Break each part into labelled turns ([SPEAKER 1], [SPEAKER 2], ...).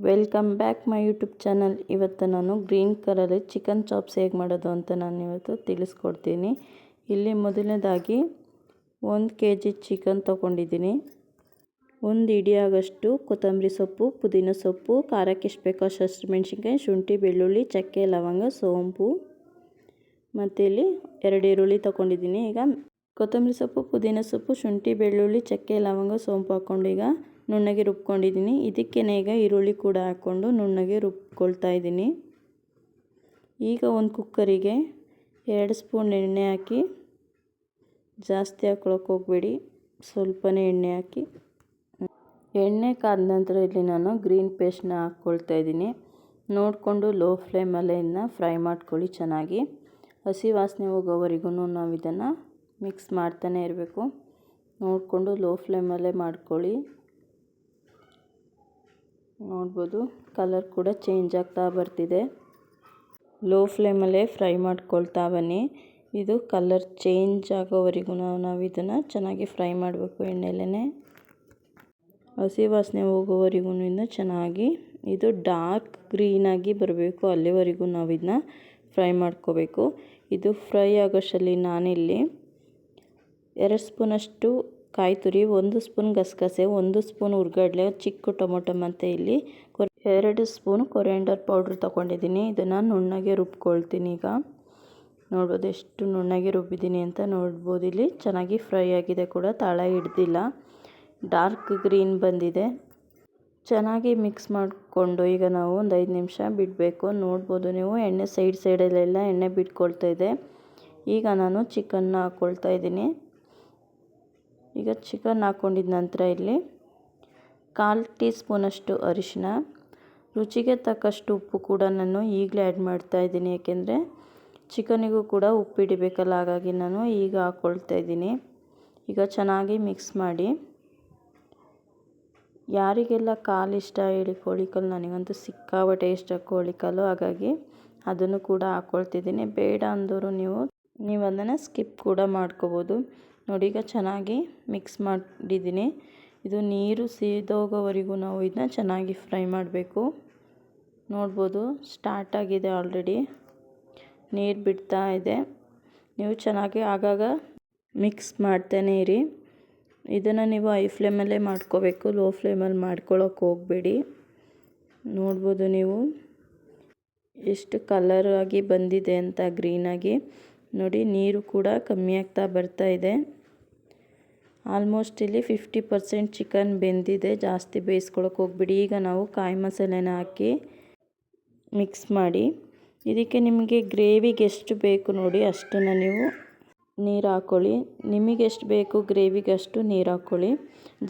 [SPEAKER 1] Welcome back my YouTube channel. ಇವತ್ತು ನಾನು green ಕಲರಲ್ಲಿ ಚಿಕನ್ ಚಾಪ್ಸ್ ಹೇಗೆ ಮಾಡೋದು ಅಂತ ನಾನು ಇವತ್ತು ತಿಳಿಸ್ಕೊಡ್ತೀನಿ. ಇಲ್ಲಿ ಮೊದಲನೇದಾಗಿ 1 kg ಚಿಕನ್ ತೊಗೊಂಡಿದ್ದೀನಿ. 1 ಇಡಿ ಆಗೋಷ್ಟು ಕೊತ್ತಂಬರಿ ಸೊಪ್ಪು, ಪುದೀನ ಸೊಪ್ಪು, ಖಾರಕ್ಕೆ ಎಷ್ಟು ಬೇಕೋ ಅಷ್ಟು ಮೆಣಸಿನ್ಕಾಯಿ, ಶುಂಠಿ, ಬೆಳ್ಳುಳ್ಳಿ, ಚಕ್ಕೆ, ಲವಂಗ, ಸೋಂಪು ಮತ್ತು ಇಲ್ಲಿ 2 ಈರುಳ್ಳಿ ತೊಗೊಂಡಿದ್ದೀನಿ. ಈಗ ಕೊತ್ತಂಬರಿ ಸೊಪ್ಪು, ಪುದೀನ ಸೊಪ್ಪು, ಶುಂಠಿ, ಬೆಳ್ಳುಳ್ಳಿ, ಚಕ್ಕೆ, ಲವಂಗ, ಸೋಂಪು ಹಾಕ್ಕೊಂಡು ಈಗ ನುಣ್ಣಗೆ ರುಬ್ಕೊಂಡಿದ್ದೀನಿ. ಇದಕ್ಕೆ ಈಗ ಈರುಳ್ಳಿ ಕೂಡ ಹಾಕ್ಕೊಂಡು ನುಣ್ಣಗೆ ರುಬ್ಕೊಳ್ತಾ ಇದ್ದೀನಿ. ಈಗ ಒಂದು ಕುಕ್ಕರಿಗೆ 2 ಸ್ಪೂನ್ ಎಣ್ಣೆ ಹಾಕಿ, ಜಾಸ್ತಿ ಹಾಕ್ಕೊಳಕ್ಕೆ ಹೋಗಬೇಡಿ, ಸ್ವಲ್ಪನೇ ಎಣ್ಣೆ ಹಾಕಿ. ಎಣ್ಣೆ ಕಾದ ನಂತರ ಇಲ್ಲಿ ನಾನು ಗ್ರೀನ್ ಪೇಸ್ಟ್ನ ಹಾಕ್ಕೊಳ್ತಾ ಇದ್ದೀನಿ. ನೋಡಿಕೊಂಡು ಲೋ ಫ್ಲೇಮಲ್ಲೇ ಇದನ್ನ ಫ್ರೈ ಮಾಡ್ಕೊಳ್ಳಿ ಚೆನ್ನಾಗಿ. ಹಸಿ ವಾಸನೆ ಹೋಗೋವರೆಗೂ ನಾವು ಇದನ್ನು ಮಿಕ್ಸ್ ಮಾಡ್ತಾನೆ ಇರಬೇಕು. ನೋಡಿಕೊಂಡು ಲೋ ಫ್ಲೇಮಲ್ಲೇ ಮಾಡ್ಕೊಳ್ಳಿ. ನೋಡ್ಬೋದು ಕಲರ್ ಕೂಡ ಚೇಂಜ್ ಆಗ್ತಾ ಬರ್ತಿದೆ. ಲೋ ಫ್ಲೇಮಲ್ಲೇ ಫ್ರೈ ಮಾಡ್ಕೊಳ್ತಾ ಬನ್ನಿ. ಇದು ಕಲರ್ ಚೇಂಜ್ ಆಗೋವರೆಗೂ ನಾವು ಇದನ್ನು ಚೆನ್ನಾಗಿ ಫ್ರೈ ಮಾಡಬೇಕು. ಎಣ್ಣೆಲೇ ಹಸಿ ವಾಸನೆ ಹೋಗೋವರೆಗೂ ಚೆನ್ನಾಗಿ ಇದು ಡಾರ್ಕ್ ಗ್ರೀನಾಗಿ ಬರಬೇಕು. ಅಲ್ಲಿವರೆಗೂ ನಾವು ಇದನ್ನ ಫ್ರೈ ಮಾಡ್ಕೋಬೇಕು. ಇದು ಫ್ರೈ ಆಗೋಷ್ಟರಲ್ಲಿ ನಾನಿಲ್ಲಿ 2 ಸ್ಪೂನಷ್ಟು ಕಾಯಿ ತುರಿ, 1 ಸ್ಪೂನ್ ಗಸಗಸೆ, 1 ಸ್ಪೂನ್ ಹುರ್ಗಡ್ಲೆ, ಚಿಕ್ಕ ಟೊಮೊಟೊ ಮತ್ತು ಇಲ್ಲಿ 2 ಸ್ಪೂನ್ ಕೊರಿಯಾಂಡರ್ ಪೌಡ್ರ್ ತೊಗೊಂಡಿದ್ದೀನಿ. ಇದನ್ನು ನುಣ್ಣಗೆ ರುಬ್ಕೊಳ್ತೀನಿ. ಈಗ ನೋಡ್ಬೋದು ಎಷ್ಟು ನುಣ್ಣಗೆ ರುಬ್ಬಿದ್ದೀನಿ ಅಂತ ನೋಡ್ಬೋದು. ಇಲ್ಲಿ ಚೆನ್ನಾಗಿ ಫ್ರೈ ಆಗಿದೆ ಕೂಡ, ತಳ ಹಿಡ್ದಿಲ್ಲ, ಡಾರ್ಕ್ ಗ್ರೀನ್ ಬಂದಿದೆ. ಚೆನ್ನಾಗಿ ಮಿಕ್ಸ್ ಮಾಡಿಕೊಂಡು ಈಗ ನಾವು ಒಂದು 5 ನಿಮಿಷ ಬಿಡಬೇಕು. ನೋಡ್ಬೋದು ನೀವು ಎಣ್ಣೆ ಸೈಡಲ್ಲೆಲ್ಲ ಎಣ್ಣೆ ಬಿಟ್ಕೊಳ್ತಾ ಇದೆ. ಈಗ ನಾನು ಚಿಕನ್ನ ಹಾಕ್ಕೊಳ್ತಾ ಇದ್ದೀನಿ. ಈಗ ಚಿಕನ್ ಹಾಕ್ಕೊಂಡಿದ್ದ ನಂತರ ಇಲ್ಲಿ 1/4 ಟೀ ಸ್ಪೂನಷ್ಟು ಅರಿಶಿನ, ರುಚಿಗೆ ತಕ್ಕಷ್ಟು ಉಪ್ಪು ಕೂಡ ನಾನು ಈಗಲೇ ಆ್ಯಡ್ ಮಾಡ್ತಾ ಇದ್ದೀನಿ. ಏಕೆಂದರೆ ಚಿಕನಿಗೂ ಕೂಡ ಉಪ್ಪು ಹಿಡಿಬೇಕಲ್ಲ, ಹಾಗಾಗಿ ನಾನು ಈಗ ಹಾಕ್ಕೊಳ್ತಾ ಇದ್ದೀನಿ. ಈಗ ಚೆನ್ನಾಗಿ ಮಿಕ್ಸ್ ಮಾಡಿ. ಯಾರಿಗೆಲ್ಲ ಕಾಲು ಇಷ್ಟ ಹೇಳಿ, ಕೋಳಿ ಕಾಲು, ನನಗಂತೂ ಸಿಕ್ಕಾಪಟ್ಟೆ ಇಷ್ಟ ಕೋಳಿ ಕಾಲು, ಹಾಗಾಗಿ ಅದನ್ನು ಕೂಡ ಹಾಕ್ಕೊಳ್ತಿದ್ದೀನಿ. ಬೇಡ ಅಂದವರು ನೀವು ಅದನ್ನು ಸ್ಕಿಪ್ ಕೂಡ ಮಾಡ್ಕೋಬೋದು. ನೋಡಿ ಈಗ ಚೆನ್ನಾಗಿ ಮಿಕ್ಸ್ ಮಾಡಿದ್ದೀನಿ. ಇದು ನೀರು ಸೀದೋಗೋವರೆಗೂ ನಾವು ಇದನ್ನ ಚೆನ್ನಾಗಿ ಫ್ರೈ ಮಾಡಬೇಕು. ನೋಡ್ಬೋದು ಸ್ಟಾರ್ಟ್ ಆಗಿದೆ, ಆಲ್ರೆಡಿ ನೀರು ಬಿಡ್ತಾ ಇದೆ. ನೀವು ಚೆನ್ನಾಗಿ ಆಗಾಗ ಮಿಕ್ಸ್ ಮಾಡ್ತಾನೆ ಇರಿ. ಇದನ್ನು ನೀವು ಹೈ ಫ್ಲೇಮಲ್ಲೇ ಮಾಡ್ಕೋಬೇಕು, ಲೋ ಫ್ಲೇಮಲ್ಲಿ ಮಾಡ್ಕೊಳ್ಳೋಕೆ ಹೋಗಬೇಡಿ. ನೋಡ್ಬೋದು ನೀವು ಎಷ್ಟು ಕಲರ್ ಆಗಿ ಬಂದಿದೆ ಅಂತ, ಗ್ರೀನಾಗಿ. ನೋಡಿ ನೀರು ಕೂಡ ಕಮ್ಮಿ ಆಗ್ತಾ ಬರ್ತಾ ಇದೆ. ಆಲ್ಮೋಸ್ಟ್ ಇಲ್ಲಿ 50% ಚಿಕನ್ ಬೆಂದಿದೆ. ಜಾಸ್ತಿ ಬೇಯಿಸ್ಕೊಳ್ಳೋಕೆ ಹೋಗ್ಬಿಡಿ. ಈಗ ನಾವು ಕಾಯಿ ಮಸಾಲೆನ ಹಾಕಿ ಮಿಕ್ಸ್ ಮಾಡಿ. ಇದಕ್ಕೆ ನಿಮಗೆ ಗ್ರೇವಿಗೆ ಎಷ್ಟು ಬೇಕು ನೋಡಿ ಅಷ್ಟನ್ನು ನೀವು ನೀರು ಹಾಕ್ಕೊಳ್ಳಿ. ನಿಮಗೆ ಎಷ್ಟು ಬೇಕು ಗ್ರೇವಿಗೆ ಅಷ್ಟು ನೀರು ಹಾಕ್ಕೊಳ್ಳಿ.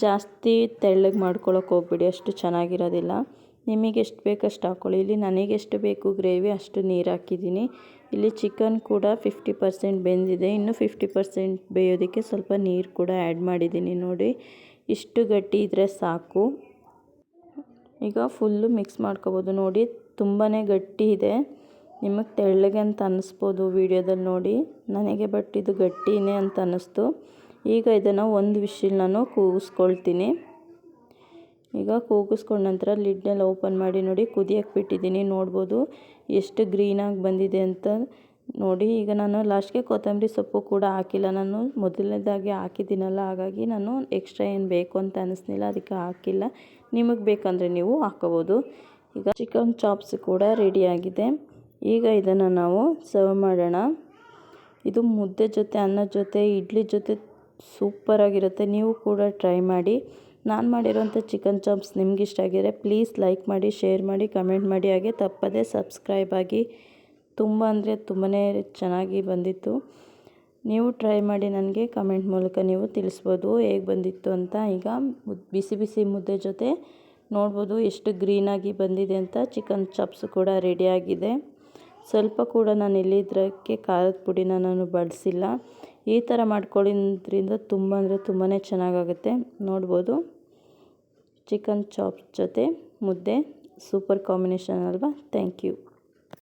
[SPEAKER 1] ಜಾಸ್ತಿ ತೆಳ್ಳಗೆ ಮಾಡ್ಕೊಳ್ಳೋಕೆ ಹೋಗ್ಬಿಡಿ, ಅಷ್ಟು ಚೆನ್ನಾಗಿರೋದಿಲ್ಲ. ನಿಮಗೆ ಎಷ್ಟು ಬೇಕು ಅಷ್ಟು ಹಾಕ್ಕೊಳ್ಳಿ. ಇಲ್ಲಿ ನನಗೆ ಎಷ್ಟು ಬೇಕು ಗ್ರೇವಿ ಅಷ್ಟು ನೀರು ಹಾಕಿದ್ದೀನಿ. ಇಲ್ಲಿ ಚಿಕನ್ ಕೂಡ 50% ಬೆಂದಿದೆ. ಇನ್ನು 50% ಬೇಯೋದಕ್ಕೆ ಸ್ವಲ್ಪ ನೀರು ಕೂಡ ಆ್ಯಡ್ ಮಾಡಿದ್ದೀನಿ. ನೋಡಿ ಇಷ್ಟು ಗಟ್ಟಿ ಇದ್ದರೆ ಸಾಕು. ಈಗ ಫುಲ್ಲು ಮಿಕ್ಸ್ ಮಾಡ್ಕೋಬೋದು. ನೋಡಿ ತುಂಬಾ ಗಟ್ಟಿ ಇದೆ, ನಿಮಗೆ ತೆಳ್ಳಗೆ ಅಂತ ಅನ್ನಿಸ್ಬೋದು ವಿಡಿಯೋದಲ್ಲಿ ನೋಡಿ ನನಗೆ, ಬಟ್ ಇದು ಗಟ್ಟಿನೇ ಅಂತ ಅನ್ನಿಸ್ತು. ಈಗ ಇದನ್ನು 1 ವಿಶಿಲ್ ನಾನು ಕೂಗಿಸ್ಕೊಳ್ತೀನಿ. ಈಗ ಕೂಗಿಸ್ಕೊಂಡ ನಂತರ ಲಿಡ್ನೆಲ್ಲ ಓಪನ್ ಮಾಡಿ ನೋಡಿ ಕುದಿಯಕ್ಕೆ ಬಿಟ್ಟಿದ್ದೀನಿ. ನೋಡ್ಬೋದು ಎಷ್ಟು ಗ್ರೀನಾಗಿ ಬಂದಿದೆ ಅಂತ ನೋಡಿ. ಈಗ ನಾನು ಲಾಸ್ಟ್ಗೆ ಕೊತ್ತಂಬರಿ ಸೊಪ್ಪು ಕೂಡ ಹಾಕಿಲ್ಲ, ನಾನು ಮೊದಲನೇದಾಗಿ ಹಾಕಿದ್ದೀನಲ್ಲ, ಹಾಗಾಗಿ ನಾನು ಎಕ್ಸ್ಟ್ರಾ ಏನು ಬೇಕು ಅಂತ ಅನ್ನಿಸ್ಲಿಲ್ಲ, ಅದಕ್ಕೆ ಹಾಕಿಲ್ಲ. ನಿಮಗೆ ಬೇಕಂದರೆ ನೀವು ಹಾಕೋಬೋದು. ಈಗ ಚಿಕನ್ ಚಾಪ್ಸ್ ಕೂಡ ರೆಡಿಯಾಗಿದೆ. ಈಗ ಇದನ್ನು ನಾವು ಸರ್ವ್ ಮಾಡೋಣ. ಇದು ಮುದ್ದೆ ಜೊತೆ, ಅನ್ನದ ಜೊತೆ, ಇಡ್ಲಿ ಜೊತೆ ಸೂಪರಾಗಿರುತ್ತೆ. ನೀವು ಕೂಡ ಟ್ರೈ ಮಾಡಿ. ನಾನು ಮಾಡಿರೋಂಥ ಚಿಕನ್ ಚಾಪ್ಸ್ ನಿಮ್ಗೆ ಇಷ್ಟ ಆಗಿದ್ರೆ ಪ್ಲೀಸ್ ಲೈಕ್ ಮಾಡಿ, ಶೇರ್ ಮಾಡಿ, ಕಮೆಂಟ್ ಮಾಡಿ, ಹಾಗೆ ತಪ್ಪದೇ ಸಬ್ಸ್ಕ್ರೈಬ್ ಆಗಿ. ತುಂಬ ಅಂದರೆ ತುಂಬಾ ಚೆನ್ನಾಗಿ ಬಂದಿತ್ತು. ನೀವು ಟ್ರೈ ಮಾಡಿ ನನಗೆ ಕಮೆಂಟ್ ಮೂಲಕ ನೀವು ತಿಳಿಸ್ಬೋದು ಹೇಗೆ ಬಂದಿತ್ತು ಅಂತ. ಈಗ ಬಿಸಿ ಬಿಸಿ ಮುದ್ದೆ ಜೊತೆ ನೋಡ್ಬೋದು ಎಷ್ಟು ಗ್ರೀನಾಗಿ ಬಂದಿದೆ ಅಂತ. ಚಿಕನ್ ಚಾಪ್ಸ್ ಕೂಡ ರೆಡಿಯಾಗಿದೆ. ಸ್ವಲ್ಪ ಕೂಡ ನಾನು ಇಲ್ಲಿದ್ದಕ್ಕೆ ಖಾರದ ಪುಡಿನ ನಾನು ಬಳಸಿಲ್ಲ. ಈ ಥರ ಮಾಡ್ಕೊಳ್ಳೋದ್ರಿಂದ ತುಂಬ ಅಂದರೆ ತುಂಬಾ ಚೆನ್ನಾಗಾಗುತ್ತೆ. ನೋಡ್ಬೋದು ಚಿಕನ್ ಚಾಪ್ಸ್ ಜೊತೆ ಮುದ್ದೆ ಸೂಪರ್ ಕಾಂಬಿನೇಷನ್ ಅಲ್ವಾ. Thank you.